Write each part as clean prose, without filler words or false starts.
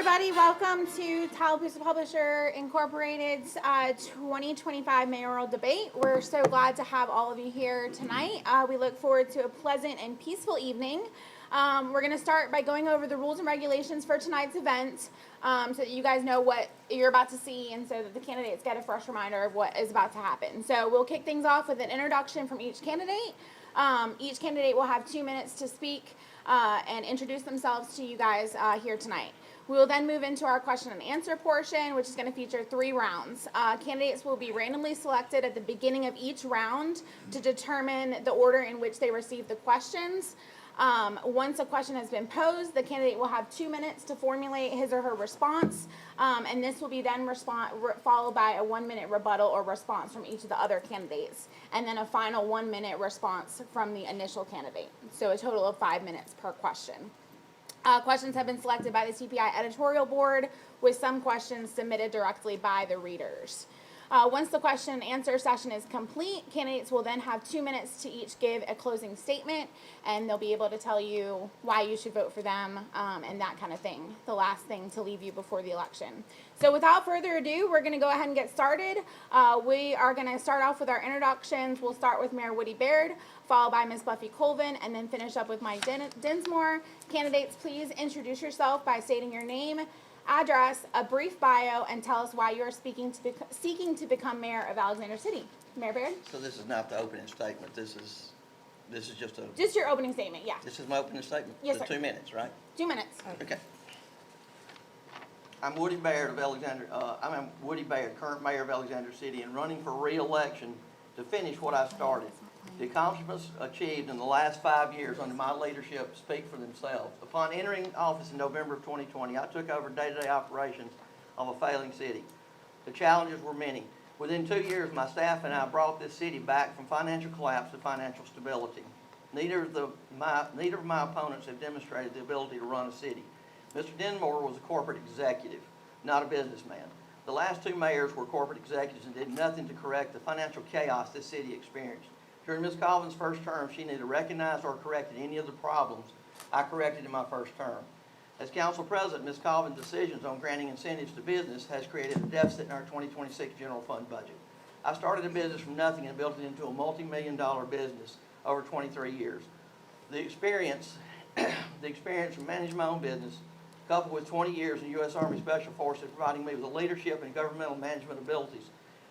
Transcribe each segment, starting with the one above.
everybody. Welcome to Tallapoosa Publisher Incorporated's 2025 Mayoral Debate. We're so glad to have all of you here tonight. We look forward to a pleasant and peaceful evening. We're going to start by going over the rules and regulations for tonight's event so that you guys know what you're about to see and so that the candidates get a fresh reminder of what is about to happen. So we'll kick things off with an introduction from each candidate. Each candidate will have 2 minutes to speak and introduce themselves to you guys here tonight. We will then move into our question and answer portion, which is going to feature 3 rounds. Candidates will be randomly selected at the beginning of each round to determine the order in which they receive the questions. Once a question has been posed, the candidate will have 2 minutes to formulate his or her response, and this will be then followed by a 1-minute rebuttal or response from each of the other candidates, and then a final 1-minute response from the initial candidate. So a total of 5 minutes per question. Questions have been selected by the CPI editorial board, with some questions submitted directly by the readers. Once the question and answer session is complete, candidates will then have 2 minutes to each give a closing statement, and they'll be able to tell you why you should vote for them and that kind of thing, the last thing to leave you before the election. So without further ado, we're going to go ahead and get started. We are going to start off with our introductions. We'll start with Mayor Woody Baird, followed by Ms. Buffy Colvin, and then finish up with Mike Dinsmore. Candidates, please introduce yourself by stating your name, address, a brief bio, and tell us why you are seeking to become mayor of Alexander City. Mayor Baird? So this is not the opening statement. This is just a. Just your opening statement, yeah. This is my opening statement. Yes, the sir. 2 minutes, right? 2 minutes. Okay. I'm Woody Baird of Alexander. I'm Woody Baird, current mayor of Alexander City, and running for re-election to finish what I started. The accomplishments achieved in the last 5 years under my leadership speak for themselves. Upon entering office in November of 2020, I took over day-to-day operations of a failing city. The challenges were many. Within 2 years, my staff and I brought this city back from financial collapse to financial stability. Neither of my opponents have demonstrated the ability to run a city. Mr. Dinsmore was a corporate executive, not a businessman. The last 2 mayors were corporate executives and did nothing to correct the financial chaos this city experienced. During Ms. Colvin's first term, she neither recognized or corrected any of the problems I corrected in my first term. As council president, Ms. Colvin's decisions on granting incentives to business has created a deficit in our 2026 general fund budget. I started a business from nothing and built it into a multi-million-dollar business over 23 years. The experience from managing my own business, coupled with 20 years in U.S. Army Special Forces, providing me with the leadership and governmental management abilities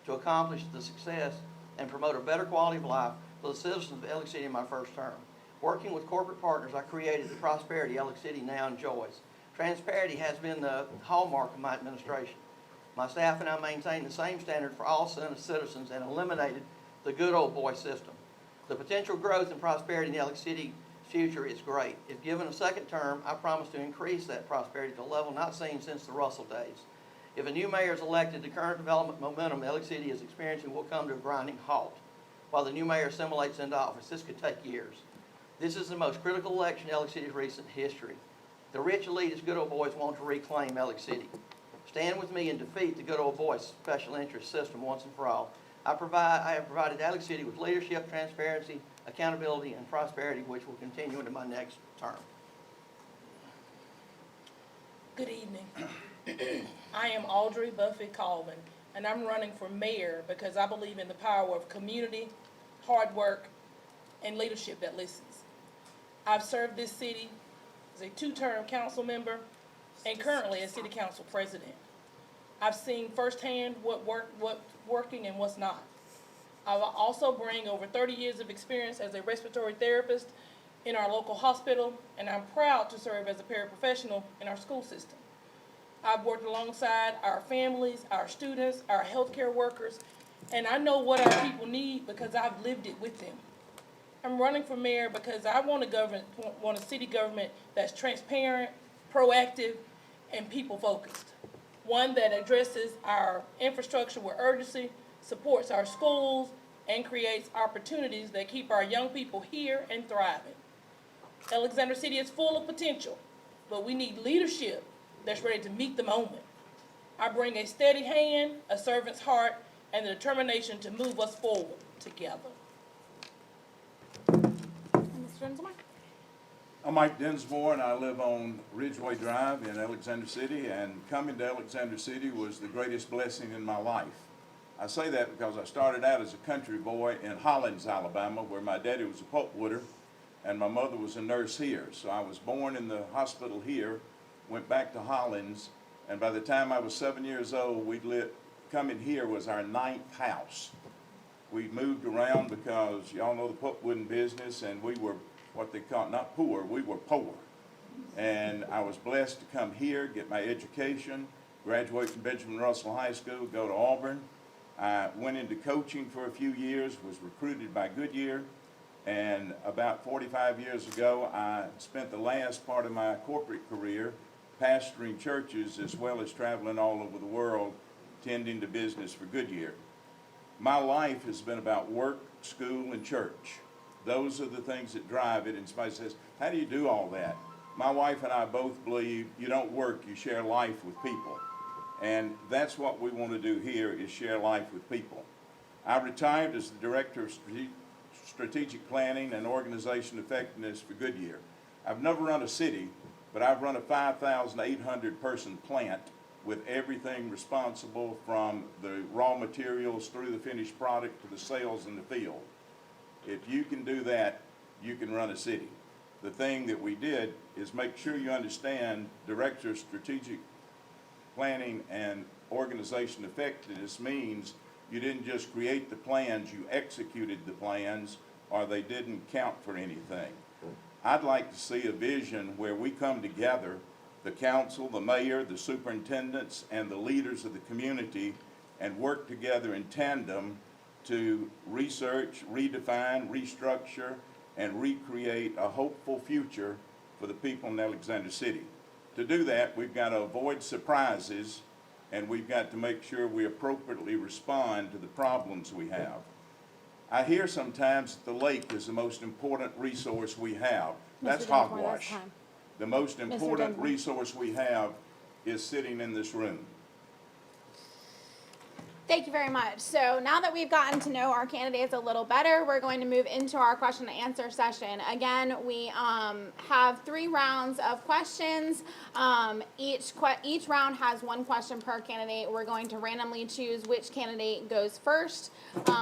to accomplish the success and promote a better quality of life for the citizens of Alex City in my first term. Working with corporate partners, I created the prosperity Alex City now enjoys. Transparency has been the hallmark of my administration. My staff and I maintain the same standard for all citizens and eliminated the good old boy system. The potential growth and prosperity in the Alex City future is great. If given a second term, I promise to increase that prosperity to a level not seen since the Russell days. If a new mayor is elected, the current development momentum Alex City is experiencing will come to a grinding halt. While the new mayor assimilates into office, this could take years. This is the most critical election in Alex City's recent history. The rich elitist good old boys want to reclaim Alex City. Stand with me and defeat the good old boys special interest system once and for all. I have provided Alex City with leadership, transparency, accountability, and prosperity, which will continue into my next term. Good evening. I am Audrey Buffy Colvin, and I'm running for mayor because I believe in the power of community, hard work, and leadership that listens. I've served this city as a 2-term council member and currently as city council president. I've seen firsthand what's working and what's not. I will also bring over 30 years of experience as a respiratory therapist in our local hospital, and I'm proud to serve as a paraprofessional in our school system. I've worked alongside our families, our students, our healthcare workers, and I know what our people need because I've lived it with them. I'm running for mayor because I want a city government that's transparent, proactive, and people-focused. One that addresses our infrastructure with urgency, supports our schools, and creates opportunities that keep our young people here and thriving. Alexander City is full of potential, but we need leadership that's ready to meet the moment. I bring a steady hand, a servant's heart, and the determination to move us forward together. Mr. Dinsmore? I'm Mike Dinsmore, and I live on Ridgeway Drive in Alexander City, and coming to Alexander City was the greatest blessing in my life. I say that because I started out as a country boy in Hollins, Alabama, where my daddy was a pulpwooder and my mother was a nurse here. So I was born in the hospital here, went back to Hollins, and by the time I was 7 years old, coming here was our 9th house. We moved around because y'all know the pulpwooding business, and we were what they call, not poor, we were poor. And I was blessed to come here, get my education, graduate from Benjamin Russell High School, go to Auburn. I went into coaching for a few years, was recruited by Goodyear, and about 45 years ago, I spent the last part of my corporate career pastoring churches as well as traveling all over the world, tending to business for Goodyear. My life has been about work, school, and church. Those are the things that drive it. And somebody says, how do you do all that? My wife and I both believe you don't work, you share life with people. And that's what we want to do here, is share life with people. I retired as the Director of Strategic Planning and Organization Effectiveness for Goodyear. I've never run a city, but I've run a 5,800 person plant with everything responsible from the raw materials through the finished product to the sales in the field. If you can do that, you can run a city. The thing that we did is make sure you understand Director of Strategic Planning and Organization Effectiveness means you didn't just create the plans, you executed the plans, or they didn't count for anything. I'd like to see a vision where we come together, the council, the mayor, the superintendents, and the leaders of the community, and work together in tandem to research, redefine, restructure, and recreate a hopeful future for the people in Alexander City. To do that, we've got to avoid surprises, and we've got to make sure we appropriately respond to the problems we have. I hear sometimes that the lake is the most important resource we have. That's hogwash. The most important resource we have is sitting in this room. Thank you very much. So now that we've gotten to know our candidates a little better, we're going to move into our question and answer session. Again, we have 3 rounds of questions. Each round has 1 question per candidate. We're going to randomly choose which candidate goes first.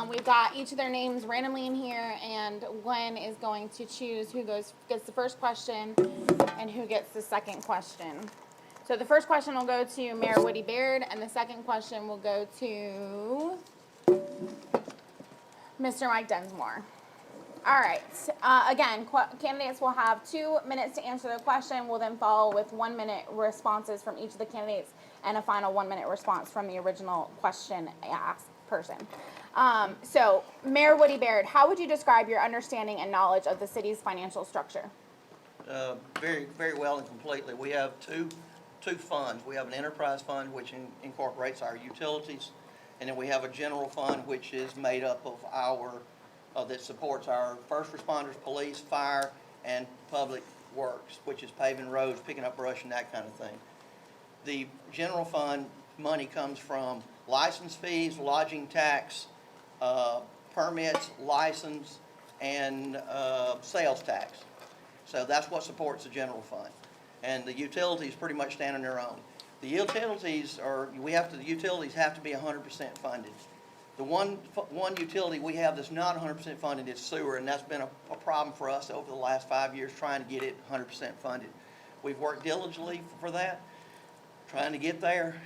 We've got each of their names randomly in here, and Glenn is going to choose who gets the first question and who gets the second question. So the first question will go to Mayor Woody Baird, and the second question will go to Mr. Mike Dinsmore. All right. Again, candidates will have 2 minutes to answer the question. We'll then follow with 1-minute responses from each of the candidates and a final 1-minute response from the original question asked person. So, Mayor Woody Baird, how would you describe your understanding and knowledge of the city's financial structure? Very, very well and completely. We have two funds. We have an enterprise fund, which incorporates our utilities, and then we have a general fund, which is made up of that supports our first responders, police, fire, and public works, which is paving roads, picking up brush, and that kind of thing. The general fund money comes from license fees, lodging tax, permits, license, and sales tax. So that's what supports the general fund. And the utilities pretty much stand on their own. The utilities have to be 100% funded. The one utility we have that's not 100% funded is sewer, and that's been a problem for us over the last 5 years, trying to get it 100% funded. We've worked diligently for that, trying to get there.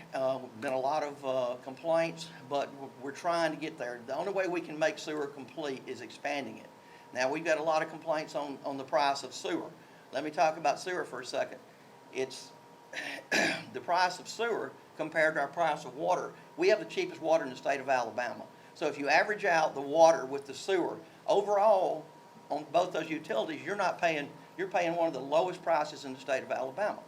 Been a lot of complaints, but we're trying to get there. The only way we can make sewer complete is expanding it. Now, we've got a lot of complaints on the price of sewer. Let me talk about sewer for a second. It's the price of sewer compared to our price of water. We have the cheapest water in the state of Alabama. So if you average out the water with the sewer, overall, on both those utilities, you're paying one of the lowest prices in the state of Alabama.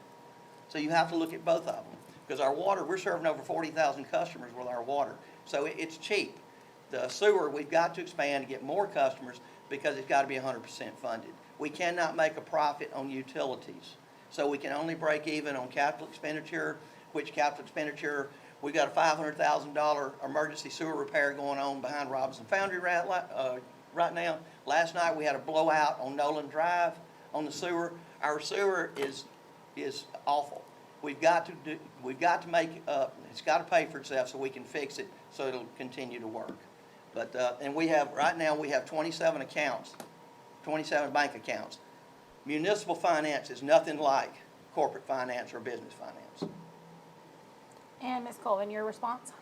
So you have to look at both of them. Because our water, we're serving over 40,000 customers with our water. So it's cheap. The sewer, we've got to expand to get more customers because it's got to be 100% funded. We cannot make a profit on utilities. So we can only break even on capital expenditure, which capital expenditure, we've got a $500,000 emergency sewer repair going on behind Robinson Foundry right now. Last night we had a blowout on Nolan Drive on the sewer. Our sewer is awful. We've got to make, it's got to pay for itself so we can fix it, so it'll continue to work. But, and right now, we have 27 accounts, 27 bank accounts. Municipal finance is nothing like corporate finance or business finance. And Ms. Colvin, your response?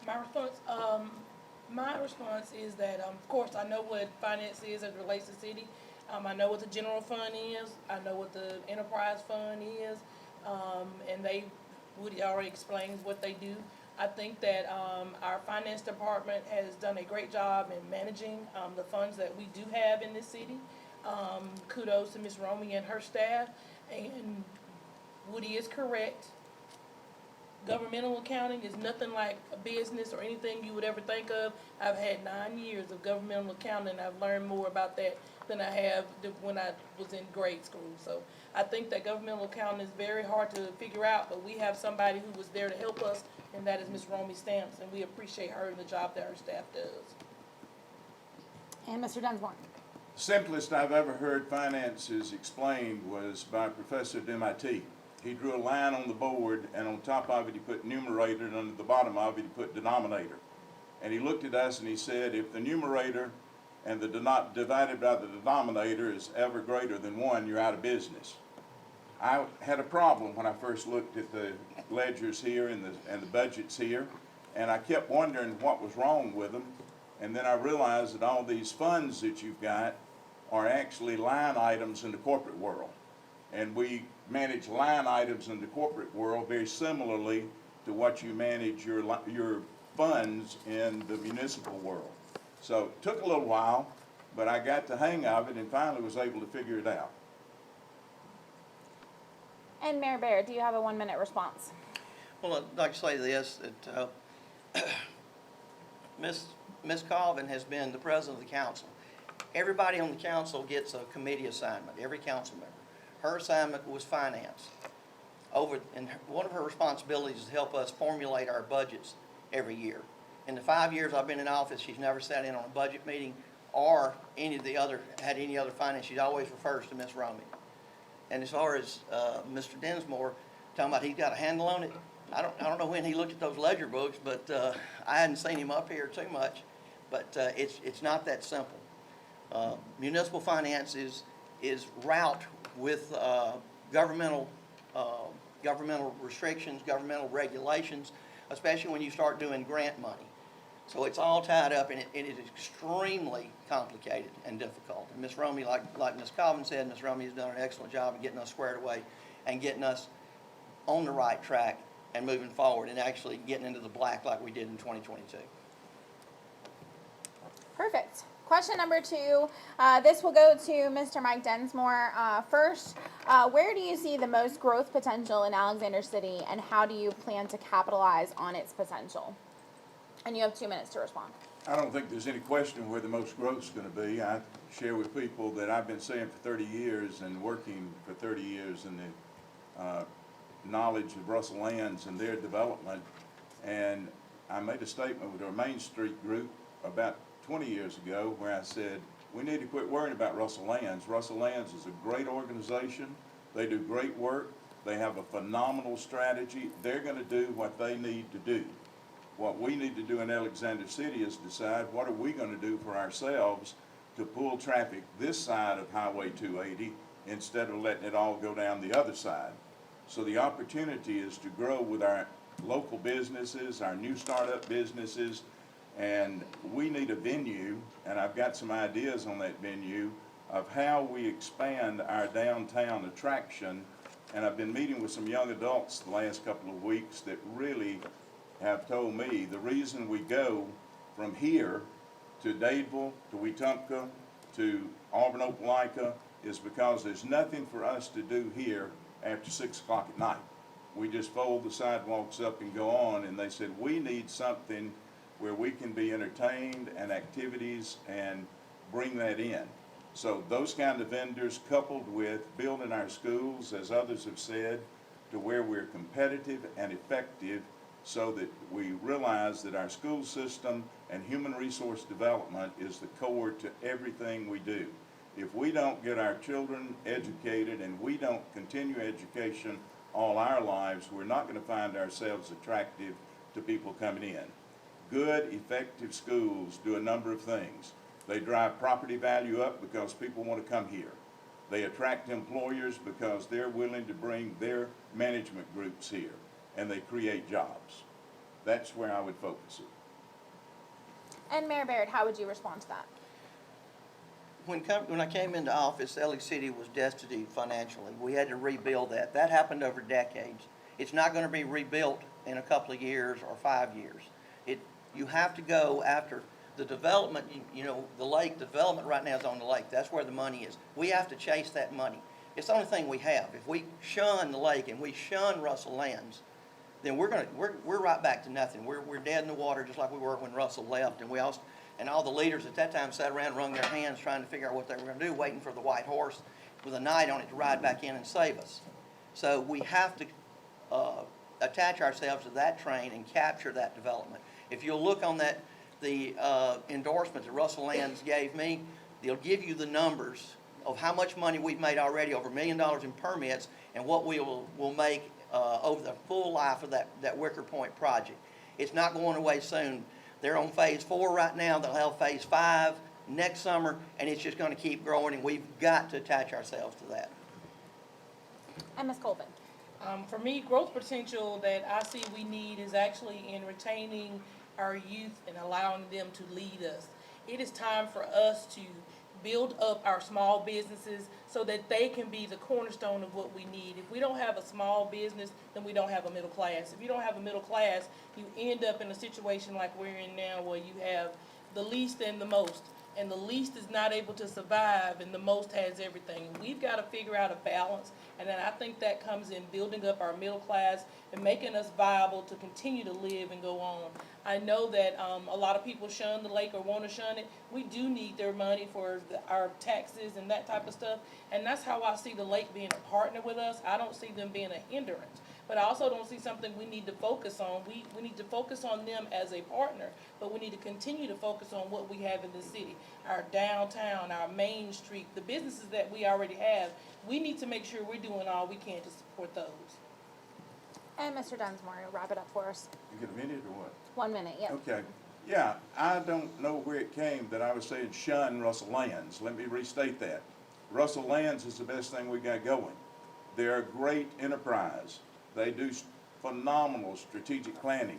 My response is that, of course, I know what finance is as it relates to city. I know what the general fund is. I know what the enterprise fund is. And Woody already explains what they do. I think that, our finance department has done a great job in managing, the funds that we do have in this city. Kudos to Ms. Romey and her staff. And Woody is correct. Governmental accounting is nothing like a business or anything you would ever think of. I've had 9 years of governmental accounting. I've learned more about that than I have when I was in grade school. So I think that governmental accounting is very hard to figure out, but we have somebody who was there to help us, and that is Ms. Romey Stamps, and we appreciate her and the job that her staff does. And Mr. Dunsmore? The simplest I've ever heard finances explained was by a professor at MIT. He drew a line on the board, and on top of it he put numerator, and under the bottom of it he put denominator. And he looked at us and he said, if the numerator and the divided by the denominator is ever greater than 1, you're out of business. I had a problem when I first looked at the ledgers here and the budgets here, and I kept wondering what was wrong with them. And then I realized that all these funds that you've got are actually line items in the corporate world. And we manage line items in the corporate world very similarly to what you manage your funds in the municipal world. So it took a little while, but I got the hang of it and finally was able to figure it out. And Mayor Baird, do you have a 1-minute response? Well, I'd like to say this, that Ms. Colvin has been the president of the council. Everybody on the council gets a committee assignment, every council member. Her assignment was finance. And one of her responsibilities is to help us formulate our budgets every year. In the 5 years I've been in office, she's never sat in on a budget meeting or had any other finance. She always refers to Ms. Romey. And as far as Mr. Densmore, talking about he's got a handle on it, I don't know when he looked at those ledger books, but I hadn't seen him up here too much. But it's not that simple. Municipal finance is wrought with governmental restrictions, governmental regulations, especially when you start doing grant money. So it's all tied up, and it is extremely complicated and difficult. And Ms. Romey, like Ms. Colvin said, Ms. Romey has done an excellent job of getting us squared away and getting us on the right track and moving forward and actually getting into the black like we did in 2022. Perfect. Question number 2, this will go to Mr. Mike Densmore. First, where do you see the most growth potential in Alexander City, and how do you plan to capitalize on its potential? And you have 2 minutes to respond. I don't think there's any question where the most growth is going to be. I share with people that I've been saying for 30 years and working for 30 years in the knowledge of Russell Lands and their development. And I made a statement with our Main Street group about 20 years ago where I said, we need to quit worrying about Russell Lands. Russell Lands is a great organization. They do great work. They have a phenomenal strategy. They're going to do what they need to do. What we need to do in Alexander City is decide what are we going to do for ourselves to pull traffic this side of Highway 280 instead of letting it all go down the other side. So the opportunity is to grow with our local businesses, our new startup businesses, and we need a venue, and I've got some ideas on that venue of how we expand our downtown attraction. And I've been meeting with some young adults the last couple of weeks that really have told me the reason we go from here to Dadeville, to Wetumpka, to Auburn, Opelika is because there's nothing for us to do here after 6 o'clock at night. We just fold the sidewalks up and go on, and they said we need something where we can be entertained and activities and bring that in. So those kind of vendors coupled with building our schools, as others have said, to where we're competitive and effective so that we realize that our school system and human resource development is the core to everything we do. If we don't get our children educated and we don't continue education all our lives, we're not going to find ourselves attractive to people coming in. Good, effective schools do a number of things. They drive property value up because people want to come here. They attract employers because they're willing to bring their management groups here, and they create jobs. That's where I would focus it. And Mayor Barrett, how would you respond to that? When I came into office, LA City was destitute financially. We had to rebuild that. That happened over decades. It's not going to be rebuilt in a couple of years or 5 years. You have to go after the development. You know, the lake development right now is on the lake. That's where the money is. We have to chase that money. It's the only thing we have. If we shun the lake and we shun Russell Lands, then we're right back to nothing. We're dead in the water, just like we were when Russell left. And all the leaders at that time sat around and wrung their hands trying to figure out what they were going to do, waiting for the white horse with a knight on it to ride back in and save us. So we have to attach ourselves to that train and capture that development. If you'll look on the endorsement that Russell Lands gave me, they'll give you the numbers of how much money we've made already, over $1 million in permits, and what we will make over the full life of that Wicker Point project. It's not going away soon. They're on phase 4 right now. They'll have phase 5 next summer, and it's just going to keep growing, and we've got to attach ourselves to that. And Ms. Colvin? For me, growth potential that I see we need is actually in retaining our youth and allowing them to lead us. It is time for us to build up our small businesses so that they can be the cornerstone of what we need. If we don't have a small business, then we don't have a middle class. If you don't have a middle class, you end up in a situation like we're in now, where you have the least and the most. And the least is not able to survive, and the most has everything. We've got to figure out a balance, and then I think that comes in building up our middle class and making us viable to continue to live and go on. I know that a lot of people shun the lake or want to shun it. We do need their money for our taxes and that type of stuff, and that's how I see the lake being a partner with us. I don't see them being a hindrance. But I also don't see something we need to focus on. We need to focus on them as a partner, but we need to continue to focus on what we have in the city, our downtown, our Main Street, the businesses that we already have. We need to make sure we're doing all we can to support those. And Mr. Dunsmore, wrap it up for us. You get a minute or what? 1 minute, yep. Okay. Yeah, I don't know where it came that I was saying shun Russell Lands. Let me restate that. Russell Lands is the best thing we got going. They're a great enterprise. They do phenomenal strategic planning.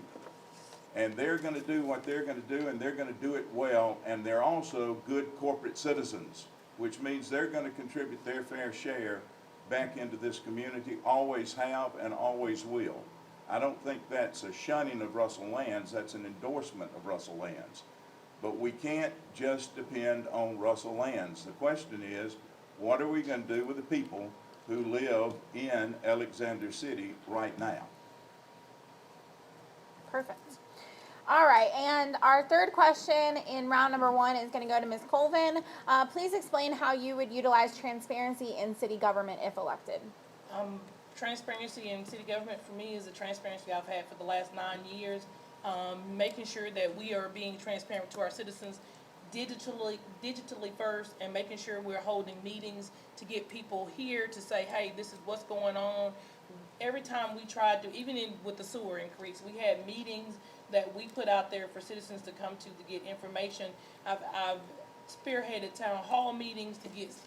And they're going to do what they're going to do, and they're going to do it well. And they're also good corporate citizens, which means they're going to contribute their fair share back into this community, always have and always will. I don't think that's a shunning of Russell Lands, that's an endorsement of Russell Lands. But we can't just depend on Russell Lands. The question is, what are we going to do with the people who live in Alexander City right now? Perfect. All right, and our third question in round number 1 is going to go to Ms. Colvin. Please explain how you would utilize transparency in city government if elected. Transparency in city government for me is a transparency I've had for the last 9 years. Making sure that we are being transparent to our citizens digitally first, and making sure we're holding meetings to get people here to say, hey, this is what's going on. Every time we tried to, even with the sewer increase, we had meetings that we put out there for citizens to come to get information. I've spearheaded town hall meetings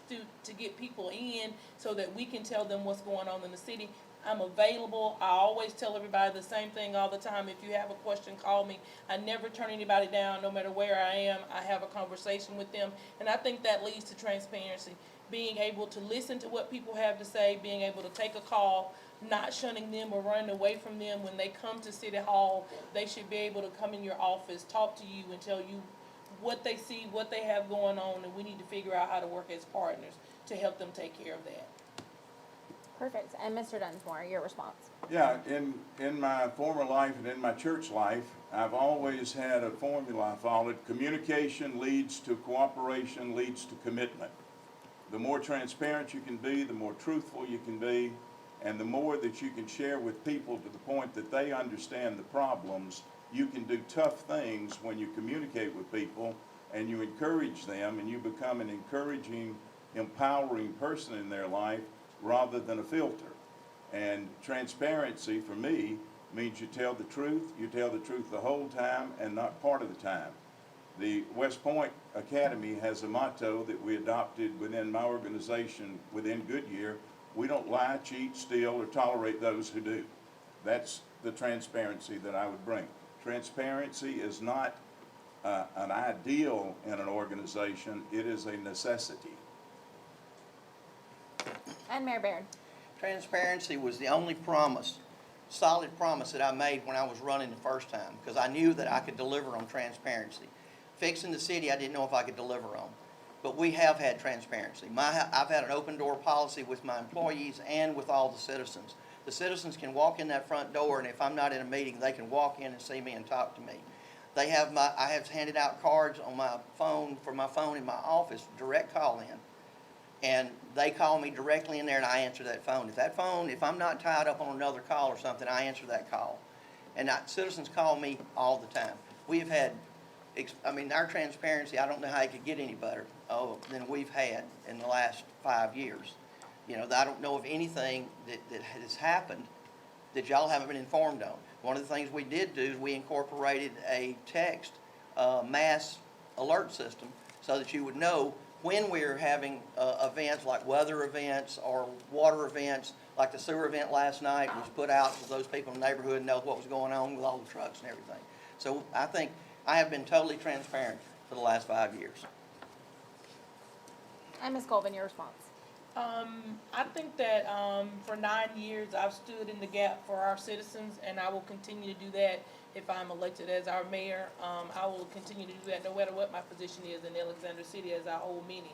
to get people in so that we can tell them what's going on in the city. I'm available. I always tell everybody the same thing all the time. If you have a question, call me. I never turn anybody down, no matter where I am. I have a conversation with them, and I think that leads to transparency. Being able to listen to what people have to say, being able to take a call, not shunning them or running away from them. When they come to City Hall, they should be able to come in your office, talk to you, and tell you what they see, what they have going on, and we need to figure out how to work as partners to help them take care of that. Perfect. And Mr. Dunsmore, your response. Yeah, in my former life and in my church life, I've always had a formula I followed. Communication leads to cooperation, leads to commitment. The more transparent you can be, the more truthful you can be, and the more that you can share with people to the point that they understand the problems. You can do tough things when you communicate with people and you encourage them, and you become an encouraging empowering person in their life rather than a filter. And transparency for me means you tell the truth the whole time and not part of the time. The West Point Academy has a motto that we adopted within my organization within Goodyear: we don't lie, cheat, steal, or tolerate those who do. That's the transparency that I would bring. Transparency is not an ideal in an organization, it is a necessity. And Mayor Baird. Transparency was the only promise, solid promise that I made when I was running the first time, because I knew that I could deliver on transparency. Fixing the city, I didn't know if I could deliver on. But we have had transparency. I've had an open door policy with my employees and with all the citizens. The citizens can walk in that front door, and if I'm not in a meeting, they can walk in and see me and talk to me. I have handed out cards on my phone, for my phone in my office, direct call in. And they call me directly in there and I answer that phone. If I'm not tied up on another call or something, I answer that call. And citizens call me all the time. We have had, our transparency, I don't know how it could get any better than we've had in the last 5 years. I don't know of anything that has happened that y'all haven't been informed on. One of the things we did do is we incorporated a text mass alert system so that you would know when we're having events like weather events or water events, like the sewer event last night was put out so those people in the neighborhood know what was going on with all the trucks and everything. So I think I have been totally transparent for the last 5 years. And Ms. Colvin, your response. I think that for 9 years I've stood in the gap for our citizens, and I will continue to do that if I'm elected as our mayor. I will continue to do that no matter what my position is in Alexander City as our whole meeting.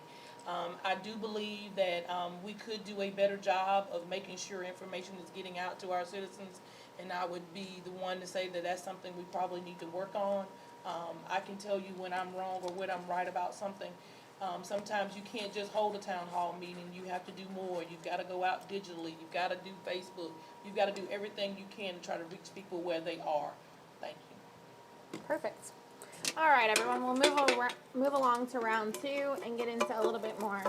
I do believe that we could do a better job of making sure information is getting out to our citizens, and I would be the one to say that that's something we probably need to work on. I can tell you when I'm wrong or when I'm right about something. Sometimes you can't just hold a town hall meeting. You have to do more. You've got to go out digitally. You've got to do Facebook. You've got to do everything you can to try to reach people where they are. Thank you. Perfect. All right, everyone, we'll move along to round 2 and get into a little bit more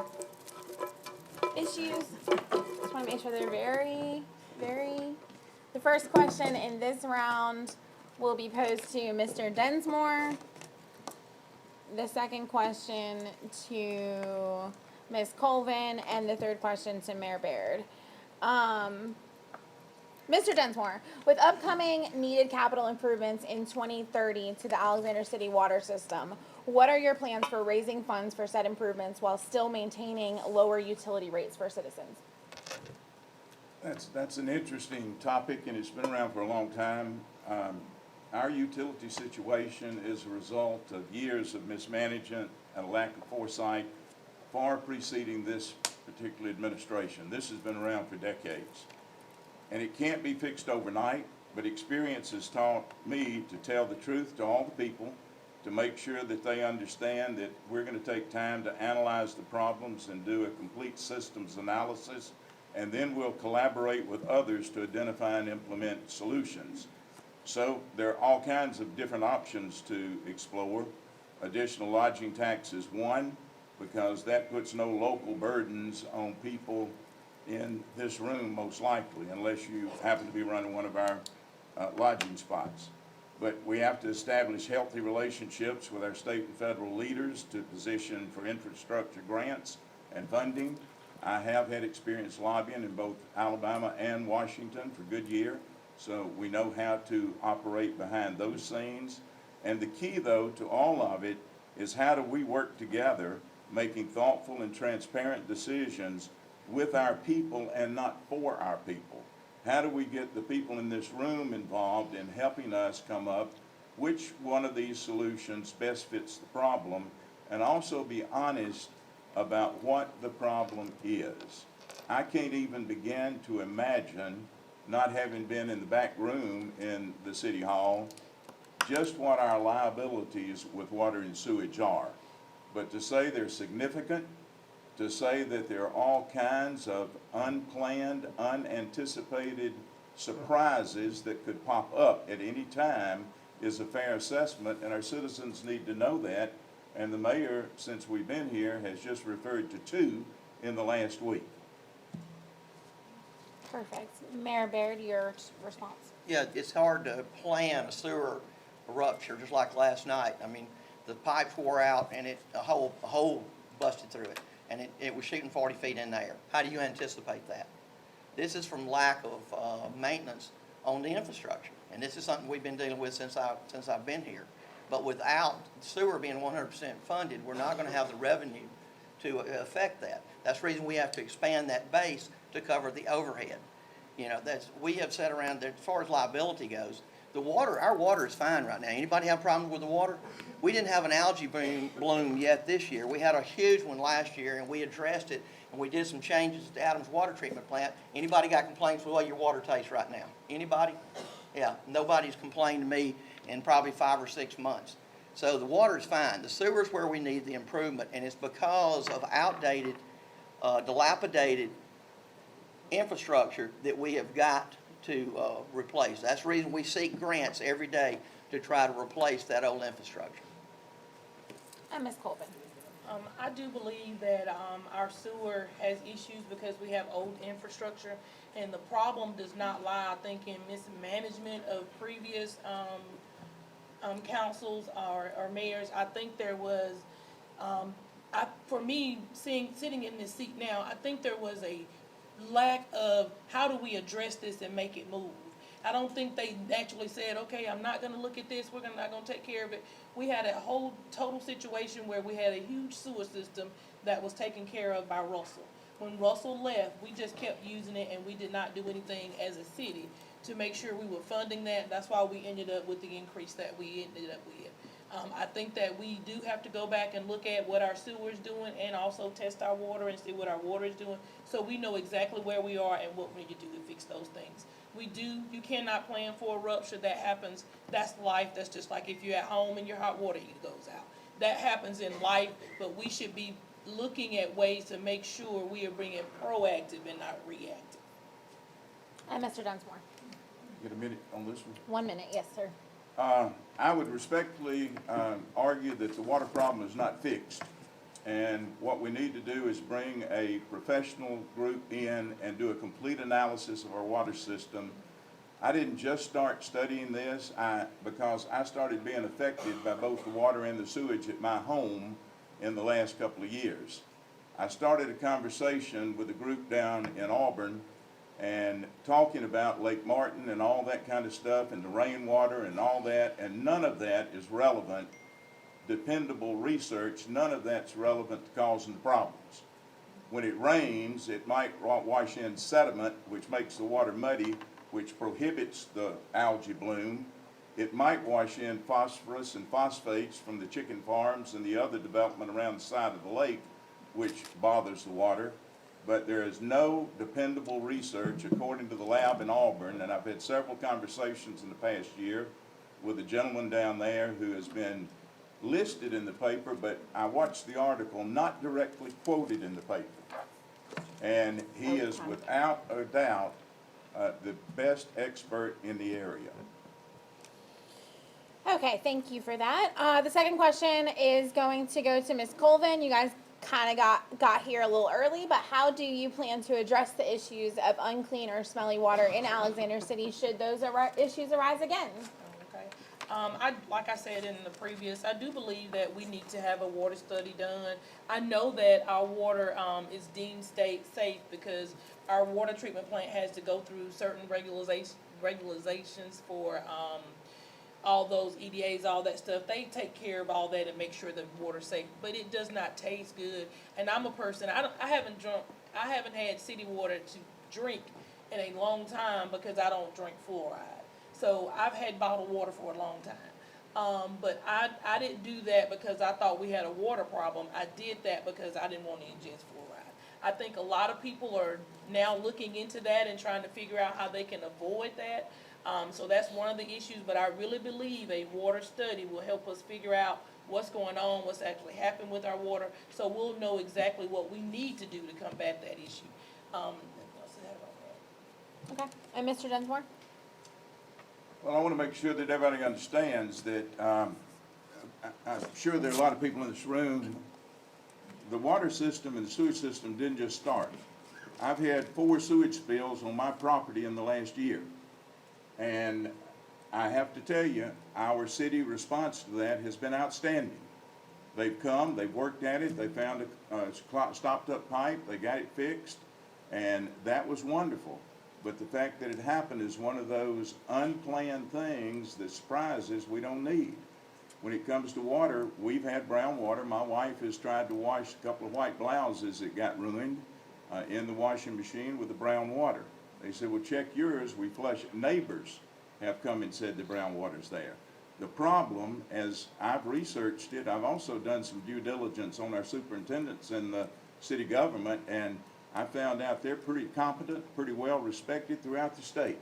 issues. Just want to make sure they're very. The first question in this round will be posed to Mr. Densmore. The second question to Ms. Colvin, and the third question to Mayor Baird. Mr. Densmore, with upcoming needed capital improvements in 2030 to the Alexander City water system, what are your plans for raising funds for said improvements while still maintaining lower utility rates for citizens? That's an interesting topic, and it's been around for a long time. Our utility situation is a result of years of mismanagement and a lack of foresight far preceding this particular administration. This has been around for decades. And it can't be fixed overnight, but experience has taught me to tell the truth to all the people, to make sure that they understand that we're going to take time to analyze the problems and do a complete systems analysis, and then we'll collaborate with others to identify and implement solutions. So there are all kinds of different options to explore. Additional lodging tax is one, because that puts no local burdens on people in this room, most likely, unless you happen to be running one of our lodging spots. But we have to establish healthy relationships with our state and federal leaders to position for infrastructure grants and funding. I have had experience lobbying in both Alabama and Washington for Goodyear, so we know how to operate behind those scenes. And the key, though, to all of it is how do we work together, making thoughtful and transparent decisions with our people and not for our people. How do we get the people in this room involved in helping us come up which one of these solutions best fits the problem, and also be honest about what the problem is. I can't even begin to imagine, not having been in the back room in the city hall, just what our liabilities with water and sewage are. But to say they're significant, to say that there are all kinds of unplanned, unanticipated surprises that could pop up at any time is a fair assessment, and our citizens need to know that. And the mayor, since we've been here, has just referred to 2 in the last week. Perfect. Mayor Baird, your response. Yeah, it's hard to plan a sewer rupture just like last night. I mean, the pipes wore out and a hole busted through it, and it was shooting 40 feet in the air. How do you anticipate that? This is from lack of maintenance on the infrastructure, and this is something we've been dealing with since I've been here. But without sewer being 100% funded, we're not going to have the revenue to affect that. That's the reason we have to expand that base to cover the overhead. You know, we have sat around there, as far as liability goes, our water is fine right now. Anybody have a problem with the water? We didn't have an algae bloom yet this year. We had a huge one last year, and we addressed it, and we did some changes at the Adams Water Treatment Plant. Anybody got complaints with the way your water tastes right now? Anybody? Yeah, nobody's complained to me in probably 5 or 6 months. So the water is fine. The sewer is where we need the improvement, and it's because of outdated, dilapidated infrastructure that we have got to replace. That's the reason we seek grants every day to try to replace that old infrastructure. And Ms. Colvin. I do believe that our sewer has issues because we have old infrastructure, and the problem does not lie, I think, in mismanagement of previous councils or mayors. I think there was, for me, sitting in this seat now, I think there was a lack of how do we address this and make it move. I don't think they actually said, okay, I'm not gonna look at this, we're not gonna take care of it. We had a whole total situation where we had a huge sewer system that was taken care of by Russell. When Russell left, we just kept using it and we did not do anything as a city to make sure we were funding that. That's why we ended up with the increase that we ended up with. I think that we do have to go back and look at what our sewer is doing and also test our water and see what our water is doing, so we know exactly where we are and what we need to do to fix those things. You cannot plan for a rupture. That happens. That's life. That's just like if you're at home and your hot water heater goes out. That happens in life, but we should be looking at ways to make sure we are being proactive and not reactive. And Mr. Dunsmore. Get a minute on this one? 1 minute, yes, sir. I would respectfully argue that the water problem is not fixed. And what we need to do is bring a professional group in and do a complete analysis of our water system. I didn't just start studying this because I started being affected by both the water and the sewage at my home in the last couple of years. I started a conversation with a group down in Auburn and talking about Lake Martin and all that kind of stuff and the rainwater and all that, and none of that is relevant. Dependable research, none of that's relevant to causing the problems. When it rains, it might wash in sediment, which makes the water muddy, which prohibits the algae bloom. It might wash in phosphorus and phosphates from the chicken farms and the other development around the side of the lake, which bothers the water. But there is no dependable research according to the lab in Auburn, and I've had several conversations in the past year with a gentleman down there who has been listed in the paper, but I watched the article, not directly quoted in the paper. And he is without a doubt the best expert in the area. Okay, thank you for that. The second question is going to go to Ms. Colvin. You guys kind of got here a little early, but how do you plan to address the issues of unclean or smelly water in Alexander City should those issues arise again? Okay. Like I said in the previous, I do believe that we need to have a water study done. I know that our water is deemed state safe because our water treatment plant has to go through certain regulations for all those EDAs, all that stuff. They take care of all that and make sure the water's safe, but it does not taste good. And I'm a person, I haven't had city water to drink in a long time because I don't drink fluoride. So I've had bottled water for a long time. But I didn't do that because I thought we had a water problem. I did that because I didn't want to ingest fluoride. I think a lot of people are now looking into that and trying to figure out how they can avoid that. So that's one of the issues, but I really believe a water study will help us figure out what's going on, what's actually happened with our water, so we'll know exactly what we need to do to combat that issue. Okay, and Mr. Dunsmore? Well, I want to make sure that everybody understands that I'm sure there are a lot of people in this room the water system and the sewage system didn't just start. I've had 4 sewage spills on my property in the last year. And I have to tell you, our city response to that has been outstanding. They've come, they've worked at it, they found a stopped up pipe, they got it fixed, and that was wonderful. But the fact that it happened is one of those unplanned things that surprises we don't need. When it comes to water, we've had brown water. My wife has tried to wash a couple of white blouses that got ruined in the washing machine with the brown water. They said, well, check yours. We flush it. Neighbors have come and said the brown water's there. The problem, as I've researched it, I've also done some due diligence on our superintendents and the city government, and I found out they're pretty competent, pretty well respected throughout the state.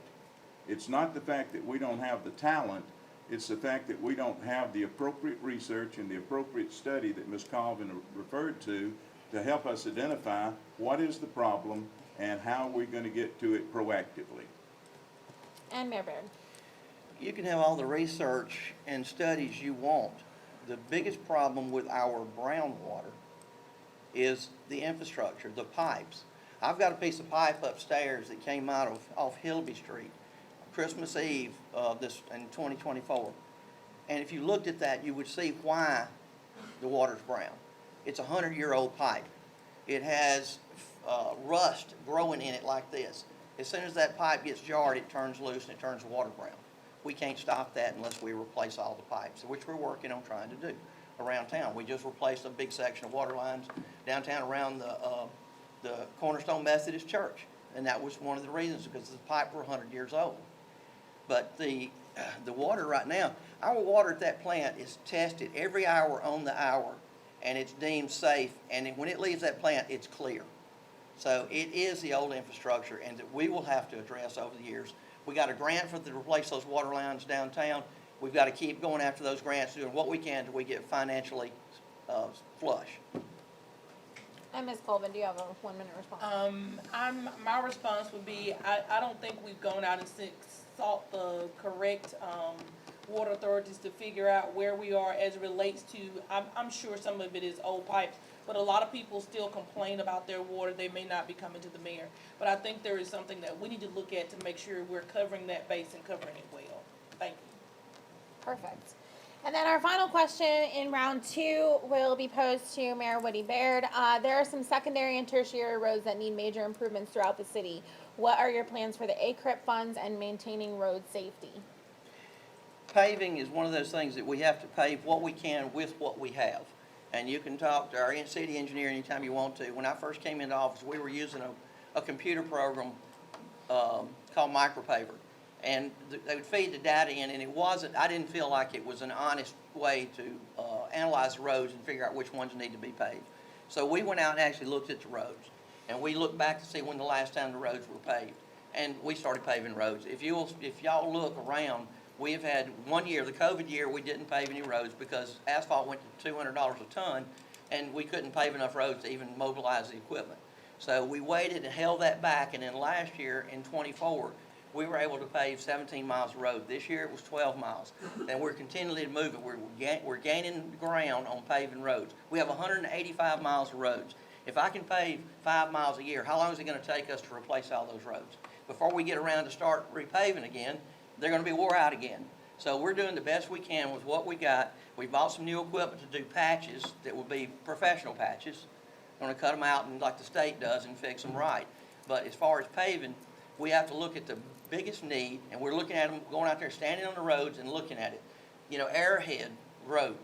It's not the fact that we don't have the talent, it's the fact that we don't have the appropriate research and the appropriate study that Ms. Colvin referred to help us identify what is the problem and how we're going to get to it proactively. And Mayor Baird. You can have all the research and studies you want. The biggest problem with our brown water is the infrastructure, the pipes. I've got a piece of pipe upstairs that came out of off Hillby Street, Christmas Eve this in 2024. And if you looked at that, you would see why the water's brown. It's a 100-year-old pipe. It has rust growing in it like this. As soon as that pipe gets jarred, it turns loose and it turns the water brown. We can't stop that unless we replace all the pipes, which we're working on trying to do around town. We just replaced a big section of water lines downtown around the Cornerstone Methodist Church, and that was one of the reasons, because the pipe were 100 years old. But the water right now, our water at that plant is tested every hour on the hour, and it's deemed safe, and when it leaves that plant, it's clear. So it is the old infrastructure, and that we will have to address over the years. We got a grant to replace those water lines downtown. We've got to keep going after those grants, doing what we can till we get financially flush. And Ms. Colvin, do you have a 1-minute response? My response would be, I don't think we've gone out and sought the correct water authorities to figure out where we are as it relates to, I'm sure some of it is old pipes, but a lot of people still complain about their water. They may not be coming to the mayor. But I think there is something that we need to look at to make sure we're covering that base and covering it well. Thank you. Perfect. And then our final question in round 2 will be posed to Mayor Woody Baird. There are some secondary and tertiary roads that need major improvements throughout the city. What are your plans for the ACRIP funds and maintaining road safety? Paving is one of those things that we have to pave what we can with what we have. And you can talk to our city engineer anytime you want to. When I first came into office, we were using a computer program called Micropaver. And they would feed the data in, and it wasn't, I didn't feel like it was an honest way to analyze the roads and figure out which ones need to be paved. So we went out and actually looked at the roads. And we looked back to see when the last time the roads were paved. And we started paving roads. If y'all look around, we've had one year, the COVID year, we didn't pave any roads because asphalt went to $200 a ton, and we couldn't pave enough roads to even mobilize the equipment. So we waited and held that back, and then last year, in '24, we were able to pave 17 miles of road. This year it was 12 miles. And we're continually moving. We're gaining ground on paving roads. We have 185 miles of roads. If I can pave 5 miles a year, how long is it going to take us to replace all those roads? Before we get around to start repaving again, they're going to be wore out again. So we're doing the best we can with what we got. We bought some new equipment to do patches that will be professional patches. Going to cut them out and like the state does and fix them right. But as far as paving, we have to look at the biggest need, and we're looking at them, going out there, standing on the roads and looking at it. You know, Arrowhead Road,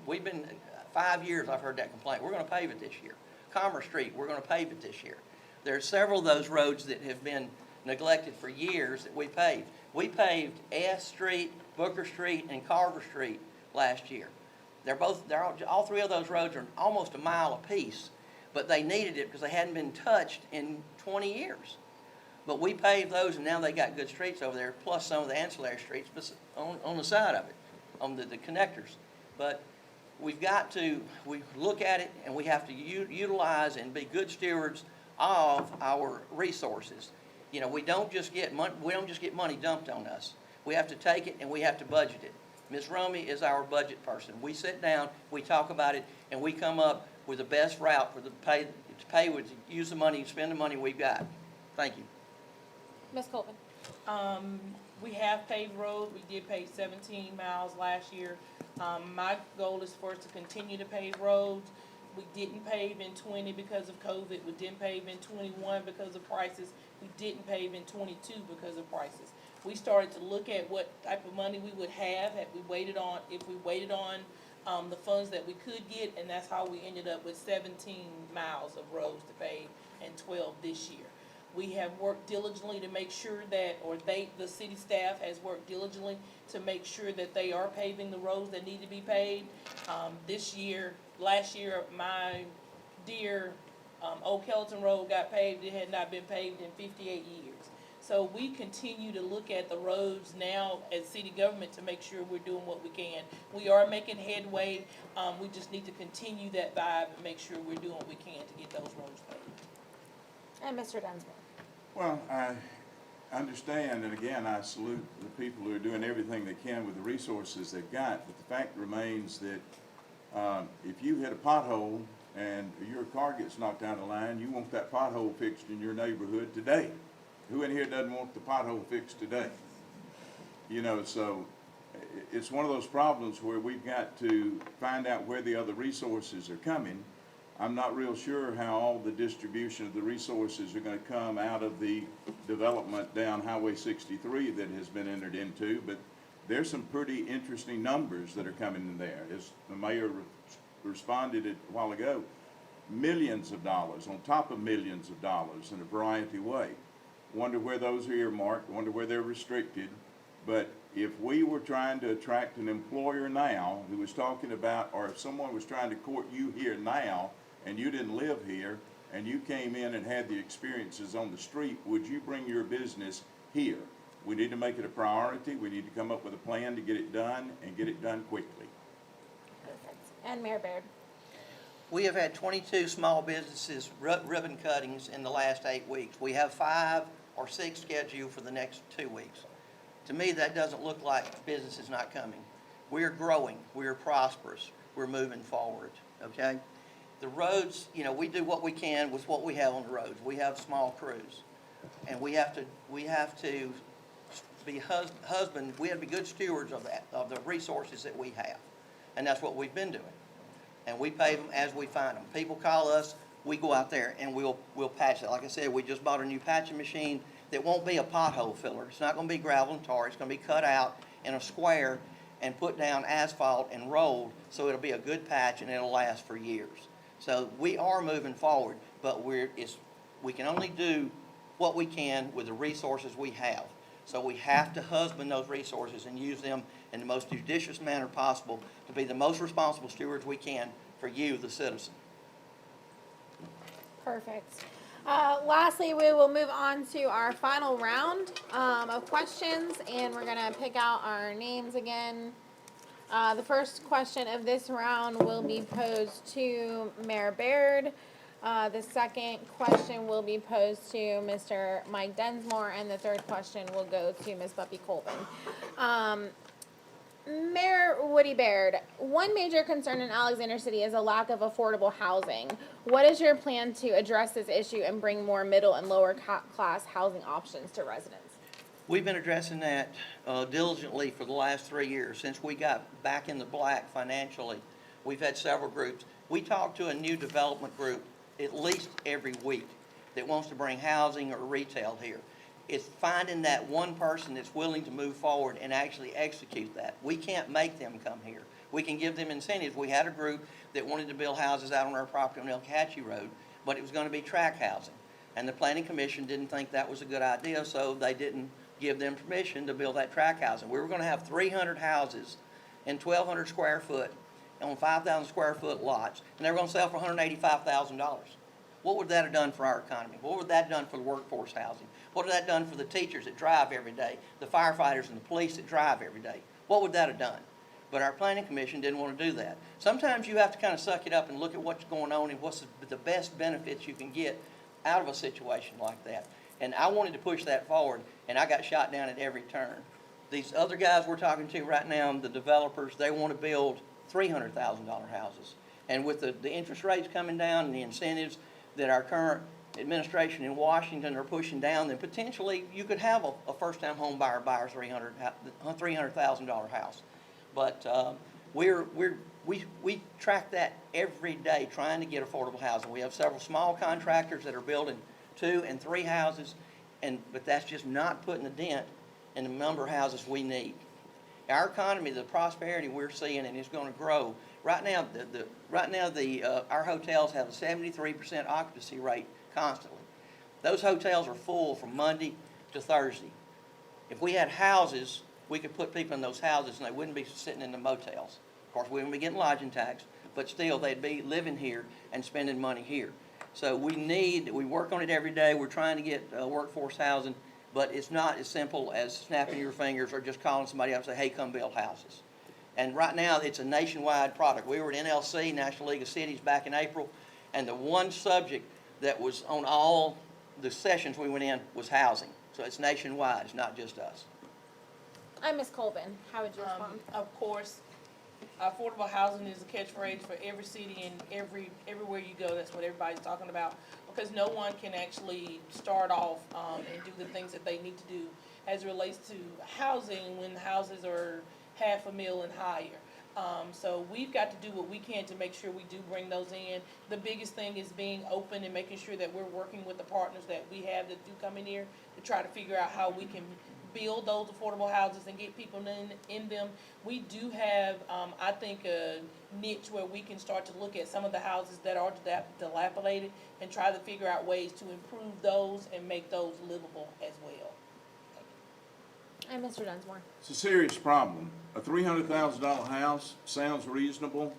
we've been 5 years I've heard that complaint. We're going to pave it this year. Commerce Street, we're going to pave it this year. There are several of those roads that have been neglected for years that we paved. We paved S Street, Booker Street, and Carver Street last year. All 3 of those roads are almost a mile apiece, but they needed it because they hadn't been touched in 20 years. But we paved those, and now they got good streets over there, plus some of the ancillary streets on the side of it, on the connectors. But we look at it, and we have to utilize and be good stewards of our resources. You know, we don't just get money dumped on us. We have to take it and we have to budget it. Ms. Rumey is our budget person. We sit down, we talk about it, and we come up with the best route for the pay with, use the money, spend the money we've got. Thank you. Ms. Colvin? We have paved roads. We did pave 17 miles last year. My goal is for us to continue to pave roads. We didn't pave in 20 because of COVID. We didn't pave in 21 because of prices. We didn't pave in 22 because of prices. We started to look at what type of money we would have if we waited on the funds that we could get, and that's how we ended up with 17 miles of roads to pave and 12 this year. We have worked diligently to make sure that, the city staff has worked diligently to make sure that they are paving the roads that need to be paved. Last year, my dear, Old Kelton Road got paved. It had not been paved in 58 years. So we continue to look at the roads now as city government to make sure we're doing what we can. We are making headway. We just need to continue that vibe and make sure we're doing what we can to get those roads paved. And Mr. Dunsmore? Well, I understand, and again, I salute the people who are doing everything they can with the resources they've got, but the fact remains that if you hit a pothole and your car gets knocked out of line, you want that pothole fixed in your neighborhood today. Who in here doesn't want the pothole fixed today? You know, so it's one of those problems where we've got to find out where the other resources are coming. I'm not real sure how all the distribution of the resources are going to come out of the development down Highway 63 that has been entered into, but there's some pretty interesting numbers that are coming in there. As the mayor responded a while ago, millions of dollars on top of millions of dollars in a variety of ways. Wonder where those are earmarked, wonder where they're restricted. But if we were trying to attract an employer now who was talking about, or if someone was trying to court you here now and you didn't live here and you came in and had the experiences on the street, would you bring your business here? We need to make it a priority. We need to come up with a plan to get it done and get it done quickly. Perfect. And Mayor Baird? We have had 22 small businesses ribbon cuttings in the last 8 weeks. We have 5 or 6 scheduled for the next 2 weeks. To me, that doesn't look like business is not coming. We are growing. We are prosperous. We're moving forward, okay? The roads, you know, we do what we can with what we have on the roads. We have small crews, and we have to be we have to be good stewards of the resources that we have, and that's what we've been doing. And we pave them as we find them. People call us, we go out there and we'll patch it. Like I said, we just bought a new patching machine that won't be a pothole filler. It's not going to be gravel and tar. It's going to be cut out in a square and put down asphalt and rolled, so it'll be a good patch and it'll last for years. So we are moving forward, but we can only do what we can with the resources we have. So we have to husband those resources and use them in the most judicious manner possible to be the most responsible stewards we can for you, the citizen. Perfect. Lastly, we will move on to our final round of questions, and we're going to pick out our names again. The first question of this round will be posed to Mayor Baird. The second question will be posed to Mr. Mike Densmore, and the third question will go to Ms. Buffy Colvin. Mayor Woody Baird, one major concern in Alexander City is a lack of affordable housing. What is your plan to address this issue and bring more middle and lower class housing options to residents? We've been addressing that diligently for the last 3 years. Since we got back in the black financially, we've had several groups. We talk to a new development group at least every week that wants to bring housing or retail here. It's finding that one person that's willing to move forward and actually execute that. We can't make them come here. We can give them incentives. We had a group that wanted to build houses out on our property on El Cache Road, but it was going to be tract housing. And the Planning Commission didn't think that was a good idea, so they didn't give them permission to build that tract housing. We were going to have 300 houses in 1,200 square foot on 5,000 square foot lots, and they were going to sell for $185,000. What would that have done for our economy? What would that have done for the workforce housing? What would that have done for the teachers that drive every day, the firefighters and the police that drive every day? What would that have done? But our Planning Commission didn't want to do that. Sometimes you have to kind of suck it up and look at what's going on and what's the best benefits you can get out of a situation like that. And I wanted to push that forward, and I got shot down at every turn. These other guys we're talking to right now, the developers, they want to build $300,000 houses. And with the interest rates coming down and the incentives that our current administration in Washington are pushing down, then potentially you could have a first-time home buyer buy a $300,000 house. But we track that every day, trying to get affordable housing. We have several small contractors that are building 2 and 3 houses, but that's just not putting a dent in the number of houses we need. Our economy, the prosperity we're seeing, and it's going to grow. Right now, our hotels have a 73% occupancy rate constantly. Those hotels are full from Monday to Thursday. If we had houses, we could put people in those houses and they wouldn't be sitting in the motels. Of course, we wouldn't be getting lodging tax, but still they'd be living here and spending money here. So we work on it every day. We're trying to get workforce housing, but it's not as simple as snapping your fingers or just calling somebody up and say, hey, come build houses. And right now, it's a nationwide product. We were at NLC, National League of Cities, back in April, and the one subject that was on all the sessions we went in was housing. So it's nationwide, it's not just us. I'm Ms. Colvin. How would you respond? Of course, affordable housing is a catchphrase for every city and everywhere you go. That's what everybody's talking about, because no one can actually start off and do the things that they need to do as it relates to housing when houses are $500,000 and higher. So we've got to do what we can to make sure we do bring those in. The biggest thing is being open and making sure that we're working with the partners that we have that do come in here to try to figure out how we can build those affordable houses and get people in them. We do have, I think, a niche where we can start to look at some of the houses that are dilapidated and try to figure out ways to improve those and make those livable as well. And Mr. Dunsmore. It's a serious problem. A $300,000 house sounds reasonable,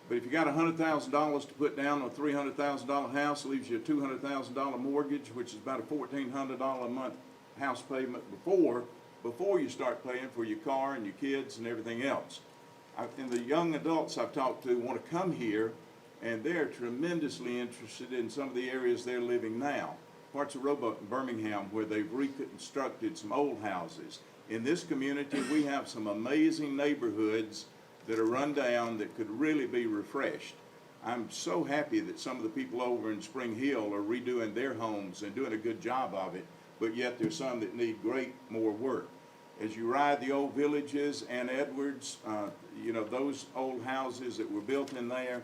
but if you got $100,000 to put down on a $300,000 house, it leaves you a $200,000 mortgage, which is about a $1,400 a month house payment before you start paying for your car and your kids and everything else. And the young adults I've talked to want to come here, and they're tremendously interested in some of the areas they're living now. Parts of Roebuck and Birmingham, where they've reconstructed some old houses. In this community, we have some amazing neighborhoods that are run down that could really be refreshed. I'm so happy that some of the people over in Spring Hill are redoing their homes and doing a good job of it, but yet there's some that need great more work. As you ride the old villages and Edwards, those old houses that were built in there,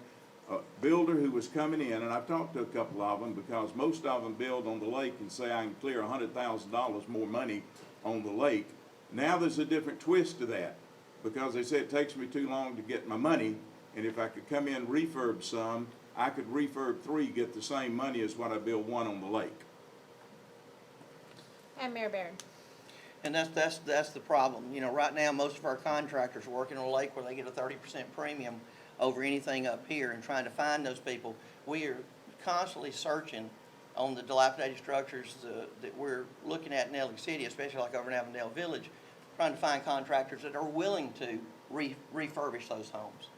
a builder who was coming in, and I've talked to a couple of them because most of them build on the lake and say I can clear $100,000 more money on the lake. Now there's a different twist to that because they say it takes me too long to get my money, and if I could come in and refurb some, I could refurb 3, get the same money as what I build 1 on the lake. And Mayor Barron. And that's the problem. Right now, most of our contractors are working on a lake where they get a 30% premium over anything up here, and trying to find those people. We are constantly searching on the dilapidated structures that we're looking at in Ellick City, especially like over in Avondale Village, trying to find contractors that are willing to refurbish those homes.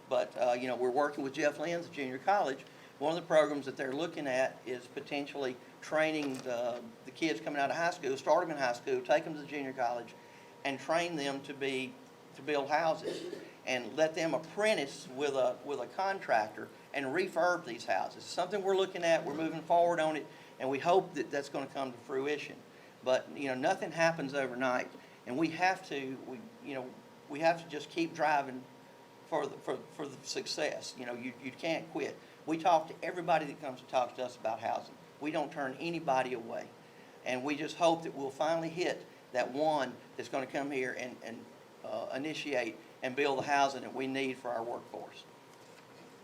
But, we're working with Jeff Lynn's at Junior College. One of the programs that they're looking at is potentially training the kids coming out of high school, start them in high school, take them to the junior college, and train them to build houses, and let them apprentice with a contractor and refurb these houses. Something we're looking at, we're moving forward on it, and we hope that that's going to come to fruition. But nothing happens overnight, and we have to just keep driving for the success. You can't quit. We talk to everybody that comes to talk to us about housing. We don't turn anybody away, and we just hope that we'll finally hit that one that's going to come here and initiate and build the housing that we need for our workforce.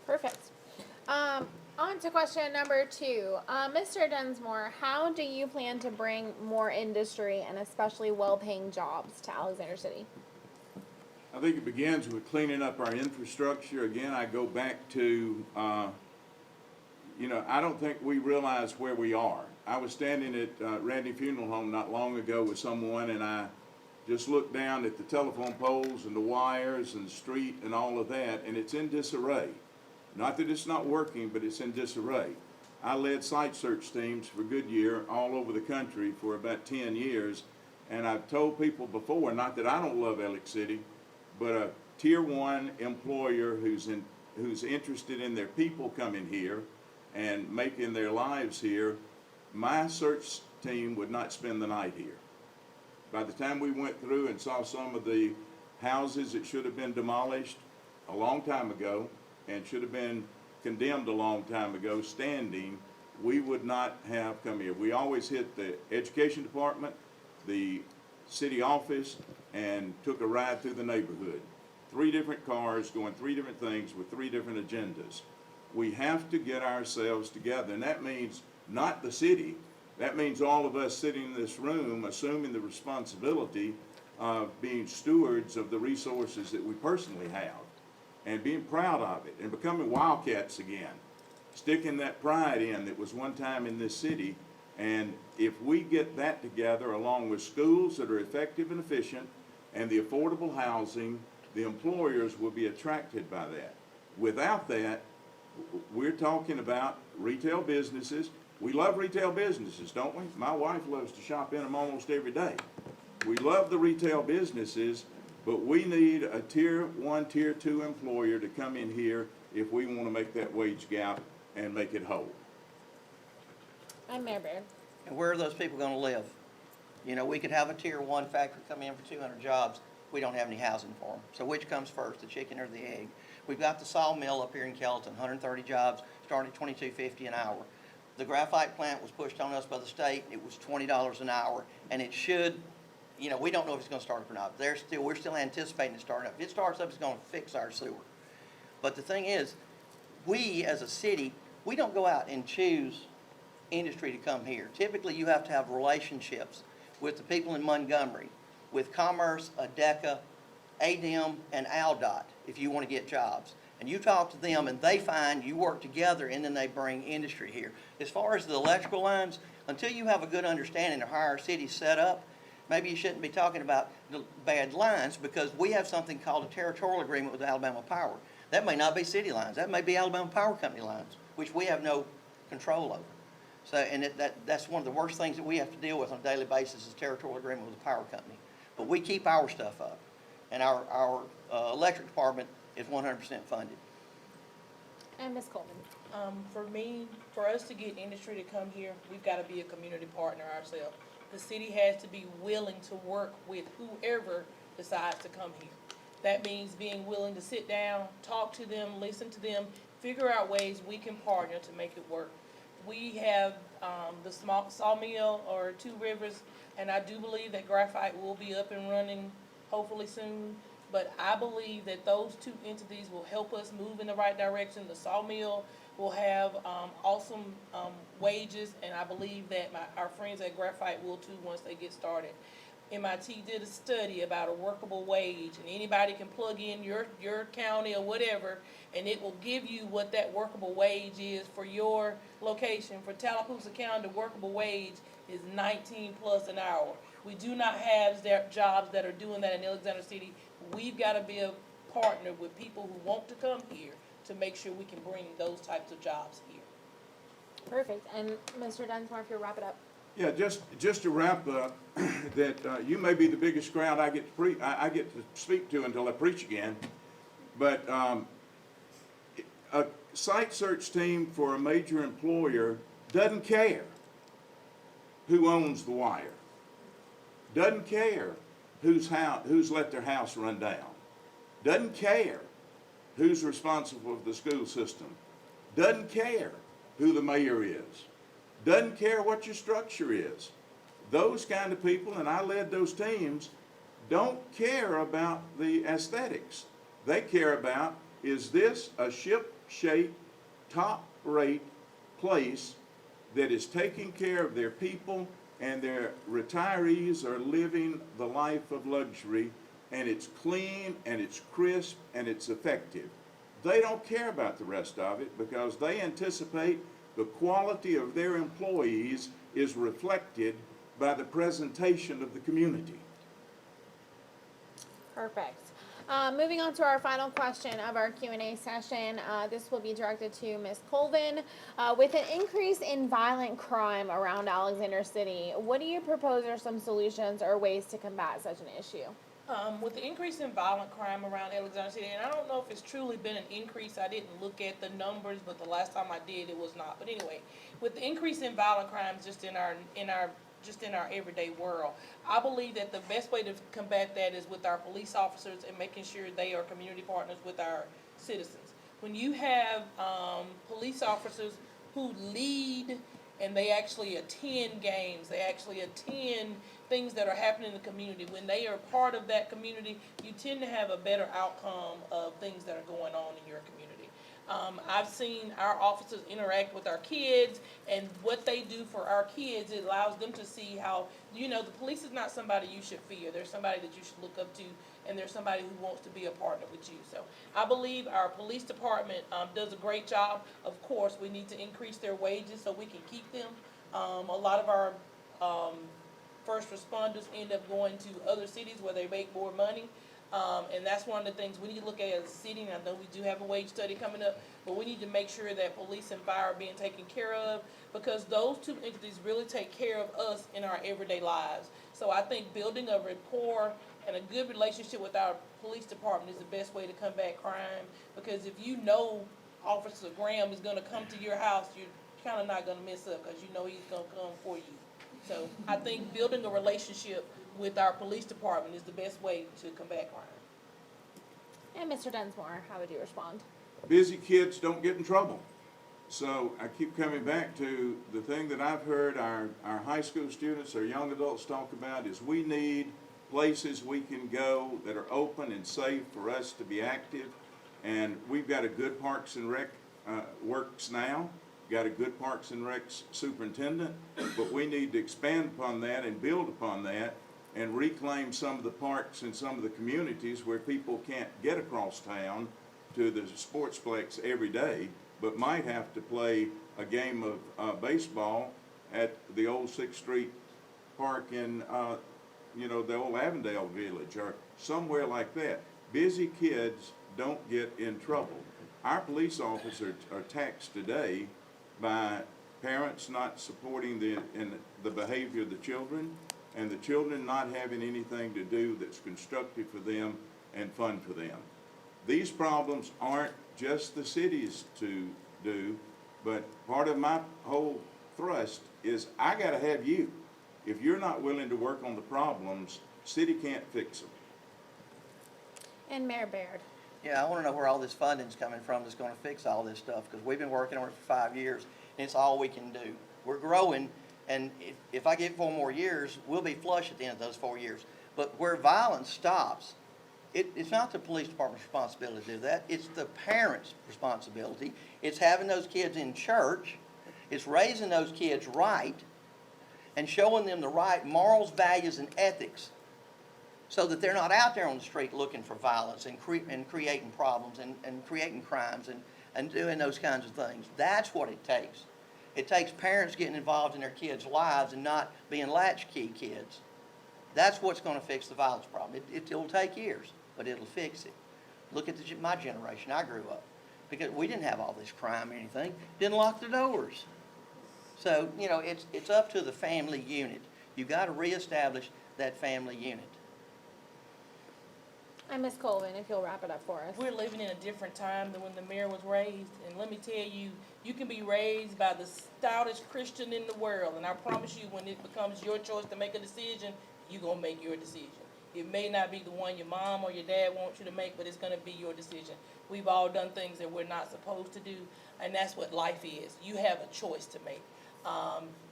Perfect. On to question number 2. Mr. Dunsmore, how do you plan to bring more industry and especially well-paying jobs to Alexander City? I think it begins with cleaning up our infrastructure. Again, I go back to, I don't think we realize where we are. I was standing at Randy Funeral Home not long ago with someone, and I just looked down at the telephone poles and the wires and the street and all of that, and it's in disarray. Not that it's not working, but it's in disarray. I led site search teams for Goodyear all over the country for about 10 years, and I've told people before, not that I don't love Ellick City, but a tier 1 employer who's in who's interested in their people coming here and making their lives here, my search team would not spend the night here. By the time we went through and saw some of the houses that should have been demolished a long time ago and should have been condemned a long time ago standing, we would not have come here. We always hit the education department, the city office, and took a ride through the neighborhood. 3 different cars going 3 different things with 3 different agendas. We have to get ourselves together, and that means not the city. That means all of us sitting in this room assuming the responsibility of being stewards of the resources that we personally have and being proud of it and becoming wildcats again, sticking that pride in that was one time in this city. And if we get that together along with schools that are effective and efficient and the affordable housing, the employers will be attracted by that. Without that, we're talking about retail businesses. We love retail businesses, don't we? My wife loves to shop in them almost every day. We love the retail businesses, but we need a tier 1, tier 2 employer to come in here if we want to make that wage gap and make it whole. I'm Mayor Baird. And where are those people gonna live? You know, we could have a tier 1 factory come in for 200 jobs. We don't have any housing for them. So which comes first, the chicken or the egg? We've got the sawmill up here in Kelton, 130 jobs, starting at $22.50 an hour. The graphite plant was pushed on us by the state. It was $20 an hour, and it should, you know, we don't know if it's gonna start up or not. We're still anticipating it starting up. If it starts up, it's gonna fix our sewer. But the thing is, we as a city, we don't go out and choose industry to come here. Typically, you have to have relationships with the people in Montgomery, with Commerce, ADECA, ADEM, and ALDOT if you want to get jobs. And you talk to them and they find you work together and then they bring industry here. As far as the electrical lines, until you have a good understanding of how our city's set up, maybe you shouldn't be talking about the bad lines because we have something called a territorial agreement with Alabama Power. That may not be city lines. That may be Alabama Power Company lines, which we have no control over. So, and that's one of the worst things that we have to deal with on a daily basis is territorial agreement with the power company. But we keep our stuff up, and our electric department is 100% funded. And Ms. Coleman. For me, for us to get industry to come here, we've got to be a community partner ourselves. The city has to be willing to work with whoever decides to come here. That means being willing to sit down, talk to them, listen to them, figure out ways we can partner to make it work. We have the small sawmill or 2 Rivers, and I do believe that graphite will be up and running hopefully soon. But I believe that those 2 entities will help us move in the right direction. The sawmill will have awesome wages, and I believe that our friends at Graphite will too once they get started. MIT did a study about a workable wage, and anybody can plug in your county or whatever, and it will give you what that workable wage is for your location. For Tallapoosa County, the workable wage is 19 plus an hour. We do not have jobs that are doing that in Alexander City. We've got to be a partner with people who want to come here to make sure we can bring those types of jobs here. Perfect. And Mr. Dunsmore, if you'll wrap it up. Yeah, just to wrap up, that you may be the biggest crowd I get to speak to until I preach again, but a site search team for a major employer doesn't care who owns the wire, doesn't care who's let their house run down, doesn't care who's responsible for the school system, doesn't care who the mayor is, doesn't care what your structure is. Those kind of people, and I led those teams, don't care about the aesthetics. They care about, is this a ship-shape, top-rate place that is taking care of their people and their retirees are living the life of luxury, and it's clean and it's crisp and it's effective. They don't care about the rest of it because they anticipate the quality of their employees is reflected by the presentation of the community. Perfect. Moving on to our final question of our Q&A session. This will be directed to Ms. Colvin. With an increase in violent crime around Alexander City, what do you propose are some solutions or ways to combat such an issue? With the increase in violent crime around Alexander City, and I don't know if it's truly been an increase, I didn't look at the numbers, but the last time I did, it was not. But anyway, with the increase in violent crimes just in our everyday world, I believe that the best way to combat that is with our police officers and making sure they are community partners with our citizens. When you have police officers who lead and they actually attend games, they actually attend things that are happening in the community, when they are part of that community, you tend to have a better outcome of things that are going on in your community. I've seen our officers interact with our kids, and what they do for our kids, it allows them to see how, the police is not somebody you should fear. They're somebody that you should look up to, and they're somebody who wants to be a partner with you. So I believe our police department does a great job. Of course, we need to increase their wages so we can keep them. A lot of our first responders end up going to other cities where they make more money. And that's one of the things we need to look at as a city, and I know we do have a wage study coming up, but we need to make sure that police and fire are being taken care of, because those two entities really take care of us in our everyday lives. So I think building a rapport and a good relationship with our police department is the best way to combat crime, because if you know Officer Graham is gonna come to your house, you're kinda not gonna mess up, because you know he's gonna come for you. So I think building a relationship with our police department is the best way to combat crime. And Mr. Dunsmore, how would you respond? Busy kids don't get in trouble. So I keep coming back to the thing that I've heard our high school students, our young adults talk about is we need places we can go that are open and safe for us to be active. And we've got a good Parks and Rec works now, got a good Parks and Rec superintendent, but we need to expand upon that and build upon that and reclaim some of the parks and some of the communities where people can't get across town to the sportsplex every day, but might have to play a game of baseball at the old 6th Street Park in, the old Avondale Village or somewhere like that. Busy kids don't get in trouble. Our police officers are taxed today by parents not supporting the behavior of the children, and the children not having anything to do that's constructive for them and fun for them. These problems aren't just the cities to do, but part of my whole thrust is I gotta have you. If you're not willing to work on the problems, city can't fix them. And Mayor Baird. Yeah, I want to know where all this funding's coming from that's going to fix all this stuff, because we've been working on it for 5 years, and it's all we can do. We're growing, and if I get 4 more years, we'll be flush at the end of those 4 years. But where violence stops, it's not the police department's responsibility to do that. It's the parents' responsibility. It's having those kids in church. It's raising those kids right and showing them the right morals, values, and ethics, so that they're not out there on the street looking for violence and creating problems and creating crimes and doing those kinds of things. That's what it takes. It takes parents getting involved in their kids' lives and not being latchkey kids. That's what's going to fix the violence problem. It'll take years, but it'll fix it. Look at my generation. I grew up because we didn't have all this crime or anything. Didn't lock the doors. So, it's up to the family unit. You've got to reestablish that family unit. And Ms. Colvin, if you'll wrap it up for us. We're living in a different time than when the mayor was raised, and let me tell you, you can be raised by the stoutest Christian in the world, and I promise you, when it becomes your choice to make a decision, you're going to make your decision. It may not be the one your mom or your dad wants you to make, but it's going to be your decision. We've all done things that we're not supposed to do, and that's what life is. You have a choice to make.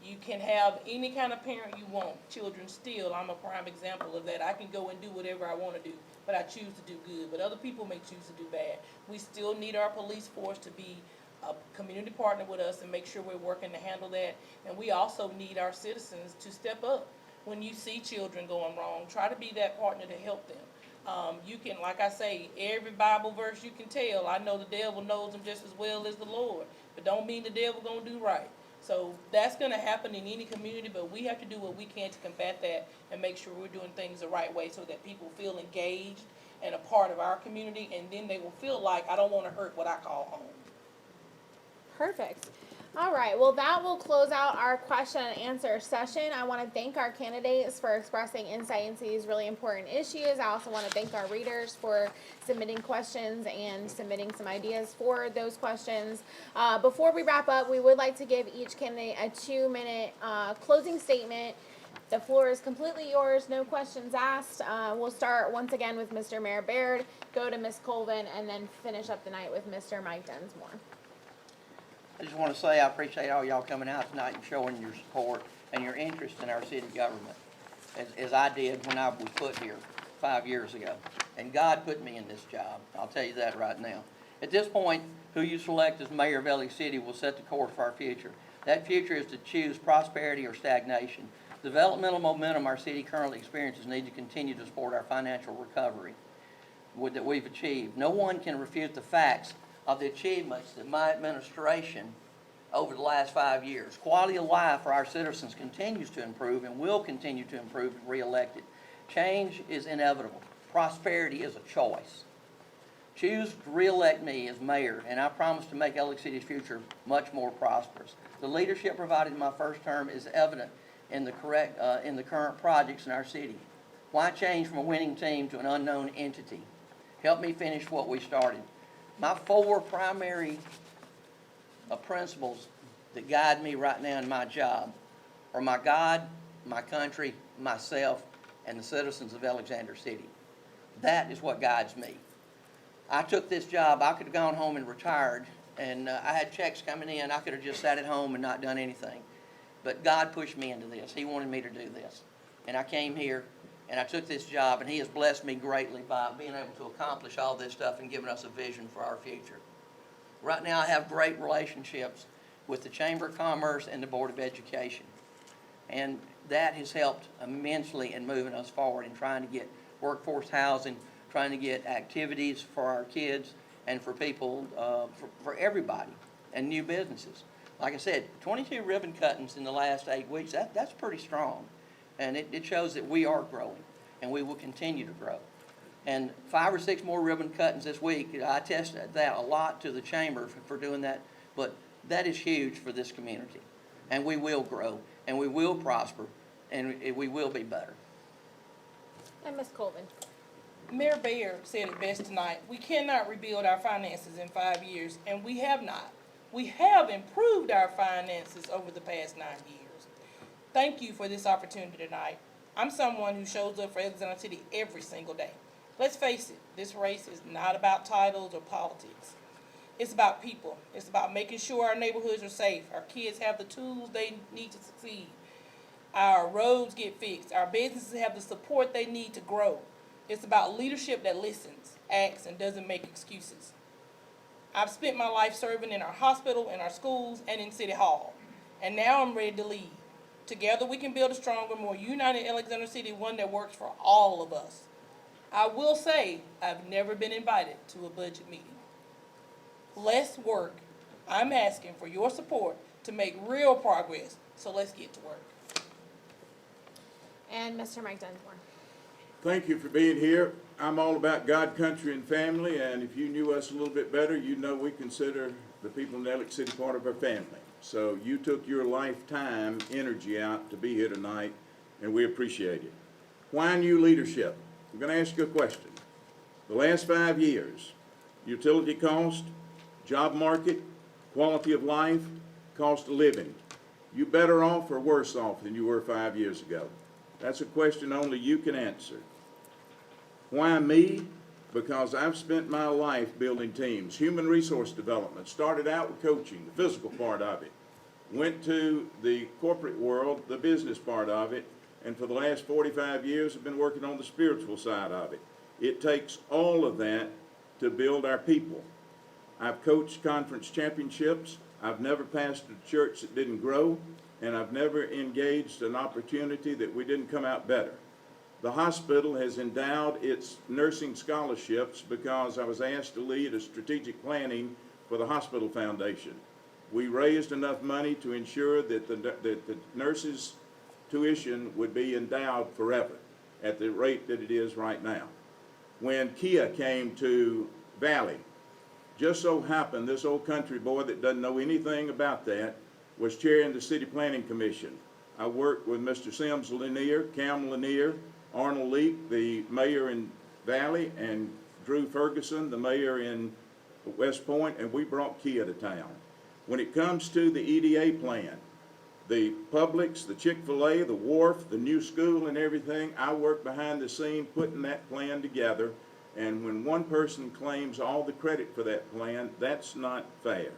You can have any kind of parent you want. Children still, I'm a prime example of that. I can go and do whatever I want to do, but I choose to do good. But other people may choose to do bad. We still need our police force to be a community partner with us and make sure we're working to handle that. And we also need our citizens to step up. When you see children going wrong, try to be that partner to help them. You can, like I say, every Bible verse you can tell. I know the devil knows them just as well as the Lord, but don't mean the devil gonna do right. So that's going to happen in any community, but we have to do what we can to combat that and make sure we're doing things the right way so that people feel engaged and a part of our community, and then they will feel like, I don't want to hurt what I call home. Perfect. All right, well, that will close out our question and answer session. I want to thank our candidates for expressing insight into these really important issues. I also want to thank our readers for submitting questions and submitting some ideas for those questions. Before we wrap up, we would like to give each candidate a 2-minute closing statement. The floor is completely yours, no questions asked. We'll start once again with Mr. Mayor Baird, go to Ms. Colvin, and then finish up the night with Mr. Mike Densmore. I just want to say I appreciate all y'all coming out tonight and showing your support and your interest in our city government, as I did when I was put here 5 years ago. And God put me in this job. I'll tell you that right now. At this point, who you select as mayor of LA City will set the course for our future. That future is to choose prosperity or stagnation. The developmental momentum our city currently experiences need to continue to support our financial recovery that we've achieved. No one can refute the facts of the achievements that my administration over the last 5 years. Quality of life for our citizens continues to improve and will continue to improve if re-elected. Change is inevitable. Prosperity is a choice. Choose to re-elect me as mayor, and I promise to make LA City's future much more prosperous. The leadership provided in my first term is evident in the current projects in our city. Why change from a winning team to an unknown entity? Help me finish what we started. My 4 primary principles that guide me right now in my job are my God, my country, myself, and the citizens of Alexander City. That is what guides me. I took this job. I could have gone home and retired, and I had checks coming in. I could have just sat at home and not done anything. But God pushed me into this. He wanted me to do this. And I came here, and I took this job, and He has blessed me greatly by being able to accomplish all this stuff and giving us a vision for our future. Right now, I have great relationships with the Chamber of Commerce and the Board of Education. And that has helped immensely in moving us forward and trying to get workforce housing, trying to get activities for our kids and for people, for everybody, and new businesses. Like I said, 22 ribbon cuttings in the last 8 weeks, that's pretty strong. And it shows that we are growing, and we will continue to grow. And 5 or 6 more ribbon cuttings this week. I tested that a lot to the chamber for doing that, but that is huge for this community. And we will grow, and we will prosper, and we will be better. And Ms. Colvin. Mayor Baird said it best tonight. We cannot rebuild our finances in 5 years, and we have not. We have improved our finances over the past 9 years. Thank you for this opportunity tonight. I'm someone who shows up for Alexander City every single day. Let's face it, this race is not about titles or politics. It's about people. It's about making sure our neighborhoods are safe, our kids have the tools they need to succeed, our roads get fixed, our businesses have the support they need to grow. It's about leadership that listens, acts, and doesn't make excuses. I've spent my life serving in our hospital, in our schools, and in City Hall. And now I'm ready to lead. Together we can build a stronger, more united Alexander City, one that works for all of us. I will say I've never been invited to a budget meeting. Less work. I'm asking for your support to make real progress, so let's get to work. And Mr. Mike Densmore. Thank you for being here. I'm all about God, country, and family, and if you knew us a little bit better, you know we consider the people in Alex City part of our family. So you took your lifetime energy out to be here tonight, and we appreciate it. Why new leadership? I'm going to ask you a question. The last 5 years, utility cost, job market, quality of life, cost of living, you better off or worse off than you were 5 years ago? That's a question only you can answer. Why me? Because I've spent my life building teams. Human resource development. Started out with coaching, the physical part of it. Went to the corporate world, the business part of it. And for the last 45 years, I've been working on the spiritual side of it. It takes all of that to build our people. I've coached conference championships. I've never pastored a church that didn't grow. And I've never engaged an opportunity that we didn't come out better. The hospital has endowed its nursing scholarships because I was asked to lead a strategic planning for the hospital foundation. We raised enough money to ensure that the nurses' tuition would be endowed forever at the rate that it is right now. When Kia came to Valley, Just so happened, this old country boy that doesn't know anything about that was chairing the City Planning Commission. I worked with Mr. Sims Lanier, Cam Lanier, Arnold Leak, the mayor in Valley, and Drew Ferguson, the mayor in West Point, and we brought Kia to town. When it comes to the EDA plan, the Publix, the Chick-fil-A, the Wharf, the new school and everything, I work behind the scene putting that plan together. And when one person claims all the credit for that plan, that's not fair.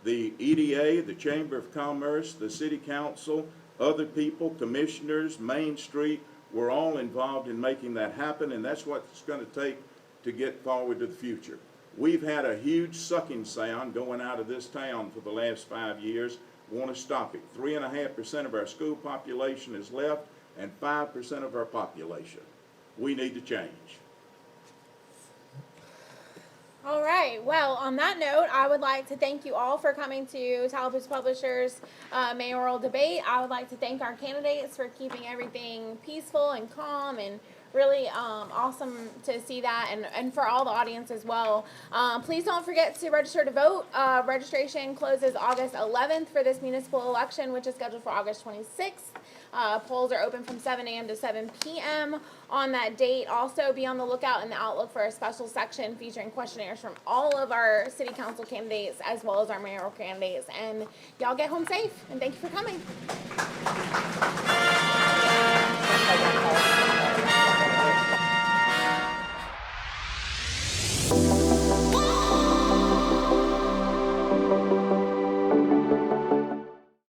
The EDA, the Chamber of Commerce, the City Council, other people, commissioners, Main Street, we're all involved in making that happen, and that's what it's going to take to get forward to the future. We've had a huge sucking sound going out of this town for the last 5 years. We want to stop it. 3.5% of our school population is left, and 5% of our population. We need to change. All right. Well, on that note, I would like to thank you all for coming to Tallahassee Publishers Mayoral Debate. I would like to thank our candidates for keeping everything peaceful and calm, and really awesome to see that, and for all the audience as well. Please don't forget to register to vote. Registration closes August 11th for this municipal election, which is scheduled for August 26th. Polls are open from 7 a.m. to 7 p.m. on that date. Also, be on the lookout in the Outlook for a special section featuring questionnaires from all of our city council candidates as well as our mayoral candidates. And y'all get home safe, and thank you for coming.